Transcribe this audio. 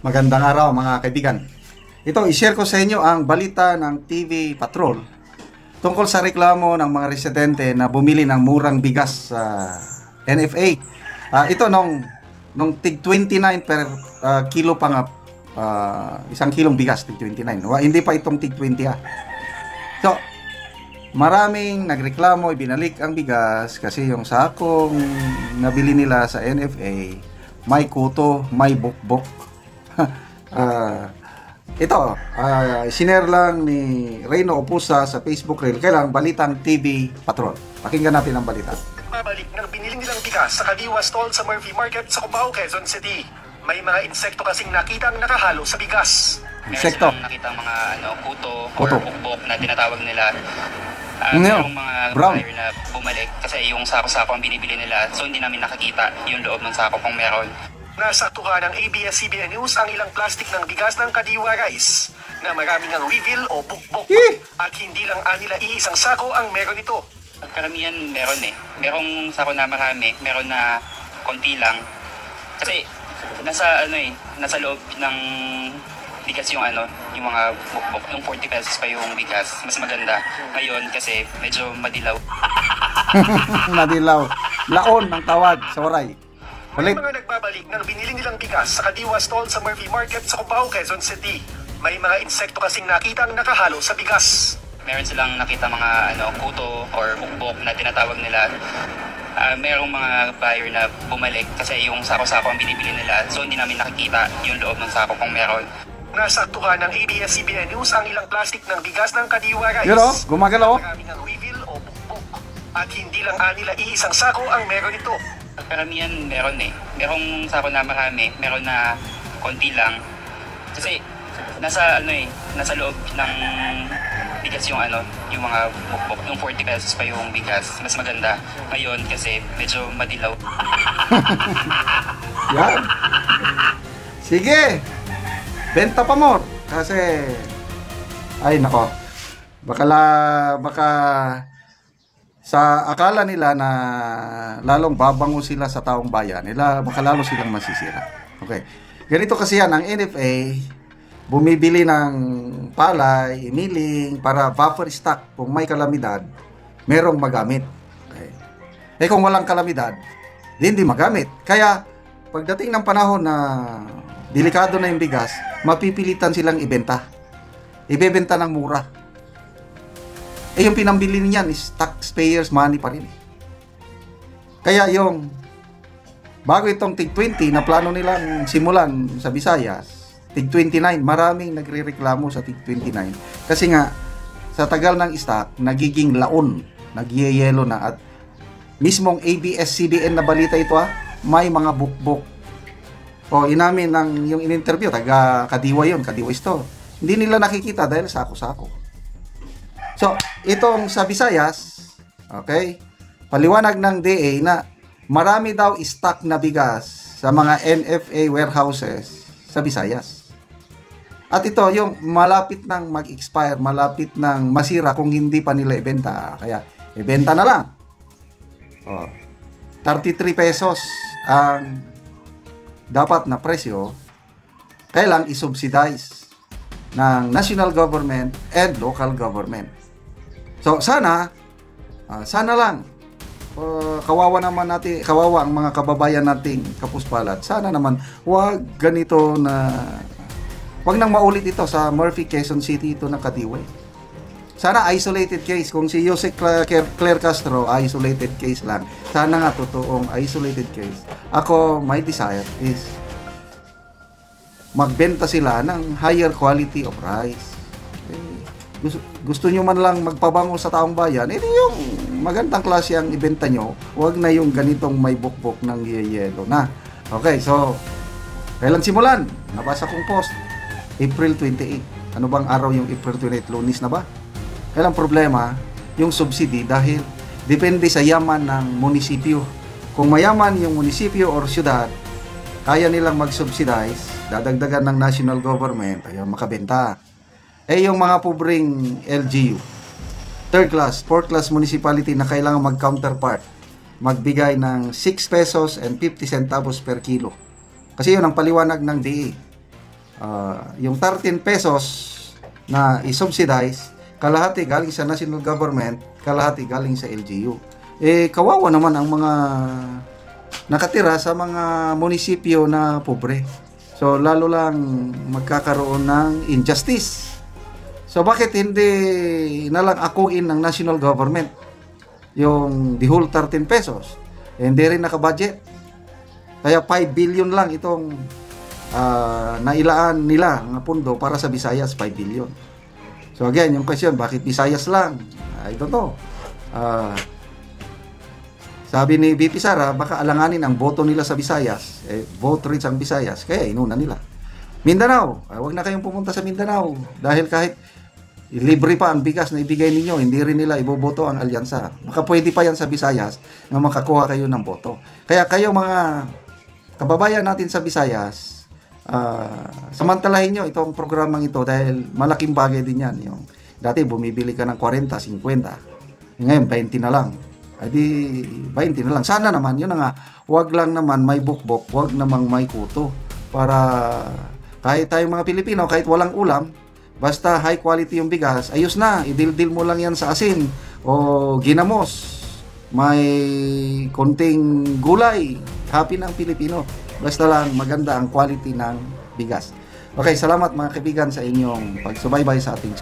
Magandang araw mga kaibigan. Ito, i-share ko sa inyo ang balita ng TV Patrol tungkol sa reklamo ng mga residente na bumili ng murang bigas sa NFA. Ito nung tig 29 per kilo pa nga, isang kilong bigas, tig 29. Hindi pa itong tig 20 ha. So, maraming nagreklamo, ibinalik ang bigas kasi yung sakong nabili nila sa NFA may kuto, may bukbok. Ito, sinare lang ni Reyno Opusa sa Facebook Reel. Kailang Balitang TV Patrol. Pakinggan natin ang balita. Mabalik ng binili nilang bigas sa Kadiwa stall sa Murphy Market sa Cubao, Quezon City. May mga insekto kasing nakitang nakahalo sa bigas. Insekto? Meron nakita mga kuto or bukbok na tinatawag nila. Merong mga brown buyer na bumalik kasi yung sako-sako ang binibili nila. So hindi namin nakakita yung loob ng sako kung meron. Nasaktuhan ng ABS-CBN News ang ilang plastic ng bigas ng Kadiwa Rice na maraming ang reveal o bukbok at hindi lang anila iisang sako ang meron ito. Karamihan meron merong sako na marami, meron na konti lang. Kasi nasa loob ng bigas yung yung mga bukbok. Yung 40 pesos pa yung bigas, mas maganda. Ngayon kasi medyo madilaw. Madilaw. Laon ng tawag sa Waray. May mga nagbabalik ng binili nilang bigas sa Kadiwa stall sa Murphy Market sa Cubao, Quezon City. May mga insekto kasing nakitang nakahalo sa bigas. Meron silang nakita mga kuto or bukbok na tinatawag nila. Merong mga buyer na bumalik kasi yung sako-sako ang binibili nila. So hindi namin nakikita yung loob ng sako kung meron. Nasaktuhan ng ABS-CBN News ang ilang plastic ng bigas ng Kadiwa Rice. Yun o, gumagalaw. Maraming ang reveal o bukbok. At hindi lang anila iisang sako ang meron ito. Karamihan meron merong sako na marami, meron na konti lang. Kasi nasa loob ng bigas yung yung mga bukbok. Yung 40 pesos pa yung bigas, mas maganda. Ngayon kasi medyo madilaw. Yan. Sige. Benta pa more kasi ay nako. Baka sa akala nila na lalong babango sila sa taong bayan, baka lalo silang masisira. Okay. Ganito kasi yan, ang NFA bumibili ng palay, iniling para buffer stock kung may kalamidad, merong magamit. Okay. Kung walang kalamidad, hindi magamit. Kaya pagdating ng panahon na delikado na yung bigas, mapipilitan silang ibenta. Ibebenta ng mura. Yung pinambili niyan is taxpayers money pa rin. Kaya yung bago itong tig 20 na plano nilang simulan sa Visayas, tig 29, maraming nagrereklamo sa tig 29 kasi nga sa tagal ng stock nagiging laon, nagyeyelo na. At mismong ABS-CBN na balita ito may mga bukbok. Inamin ng yung in-interview, taga Kadiwa yun, Kadiwa store. Hindi nila nakikita dahil sako-sako. So, itong sa Visayas, okay, paliwanag ng DA na marami daw stock na bigas sa mga NFA warehouses sa Visayas. At ito, yung malapit nang mag-expire, malapit nang masira kung hindi pa nila ibenta. Kaya, ibenta na lang. 33 pesos ang dapat na presyo, kailang isubsidize ng national government and local government. So sana lang kawawa ang mga kababayan nating kapuspalat. Sana naman wag nang maulit ito sa Murphy, Quezon City, ito na Kadiwa. Sana isolated case. Kung si Jose Claire Castro, isolated case lang. Sana nga totoong isolated case. Ako, my desire is magbenta sila ng higher quality of rice. Gusto nyo man lang magpabango sa taong bayan, ito yung magandang klase ang ibenta nyo. Huwag na yung ganitong may bukbok ng yelo na. Okay, so kailan simulan? Nabasa kong post, April 28. Ano bang araw yung April 28? Lunes na ba? Kailang problema, yung subsidy dahil depende sa yaman ng munisipyo. Kung mayaman yung munisipyo or syudad, kaya nilang mag-subsidize, dadagdagan ng national government, ayaw makabenta. Yung mga pobreng LGU, third class, fourth class municipality na kailangan mag-counterpart, magbigay ng 6 pesos and 50 centavos per kilo. Kasi yun ang paliwanag ng DA. yung 13 pesos na i-subsidize, kalahati galing sa national government, kalahati galing sa LGU. Kawawa naman ang mga nakatira sa mga munisipyo na pobre. So, lalo lang magkakaroon ng injustice. So, bakit hindi na lang akuin ng national government yung the whole 13 pesos? Hindi rin nakabudget. Kaya 5 billion lang itong nailaan nila ng pundo para sa Visayas, 5 billion. So, again, yung question, bakit Visayas lang? I don't know. Sabi ni VP Sara, baka alanganin ang boto nila sa Visayas. Vote rich ang Visayas, kaya inuna nila. Mindanao, huwag na kayong pumunta sa Mindanao. Dahil kahit libre pa ang bigas na ibigay ninyo, hindi rin nila iboboto ang alyansa. Baka pwede pa yan sa Visayas na makakuha kayo ng boto. Kaya kayo mga kababayan natin sa Visayas, samantalahin nyo itong programang ito dahil malaking bagay din yan. Yung, dati bumibili ka ng 40, 50. Ngayon, 20 na lang. Di 20 na lang. Sana naman, yun na nga, wag lang naman may bukbok, wag namang may kuto. Para kahit tayong mga Pilipino, kahit walang ulam, basta high quality yung bigas, ayos na, idildil mo lang yan sa asin o ginamos. May konting gulay, happy ng Pilipino. Basta lang maganda ang quality ng bigas. Okay, salamat mga kaibigan sa inyong pagsubaybay sa ating